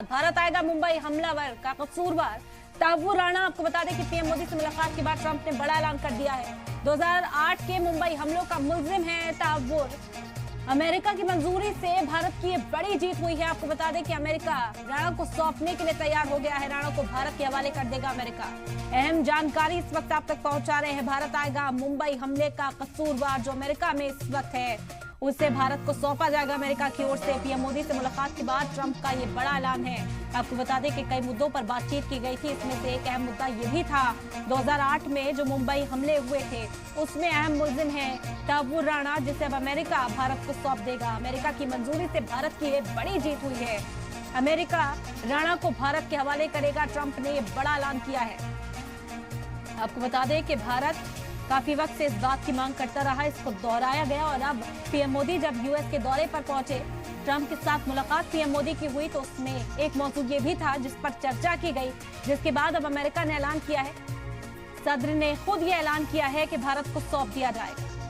भारत आएगा मुंबई हमलावर का कसूरवार तहव्वुर राणा। आपको बता दें कि पीएम मोदी से मुलाकात के बाद ट्रंप ने बड़ा ऐलान कर दिया है। 2008 के मुंबई हमलों का मुलजिम है तहव्वुर। अमेरिका की मंजूरी से भारत की ये बड़ी जीत हुई है। आपको बता दें कि अमेरिका राणा को सौंपने के लिए तैयार हो गया है। राणा को भारत के हवाले कर देगा अमेरिका। अहम जानकारी इस वक्त आप तक पहुंचा रहे हैं। भारत आएगा मुंबई हमले का कसूरवार जो अमेरिका में इस वक्त है उसे भारत को सौंपा जाएगा अमेरिका की ओर से। पीएम मोदी से मुलाकात के बाद ट्रंप का ये बड़ा ऐलान है। आपको बता दें कि कई मुद्दों पर बातचीत की गई थी। इसमें से एक अहम मुद्दा ये भी था 2008 में जो मुंबई हमले हुए थे उसमें अहम मुलजिम है तहव्वुर राणा जिसे अब अमेरिका भारत को सौंप देगा। अमेरिका की मंजूरी से भारत की ये बड़ी जीत हुई है। अमेरिका राणा को भारत के हवाले करेगा। ट्रंप ने ये बड़ा ऐलान किया है। आपको बता दें कि भारत काफी वक्त से इस बात की मांग करता रहा, इसको दोहराया गया और अब पीएम मोदी जब यूएस के दौरे पर पहुंचे, ट्रंप के साथ मुलाकात पीएम मोदी की हुई तो उसमें एक मौजू ये भी था जिस पर चर्चा की गई, जिसके बाद अब अमेरिका ने ऐलान किया है, सदर ने खुद ये ऐलान किया है कि भारत को सौंप दिया जाएगा।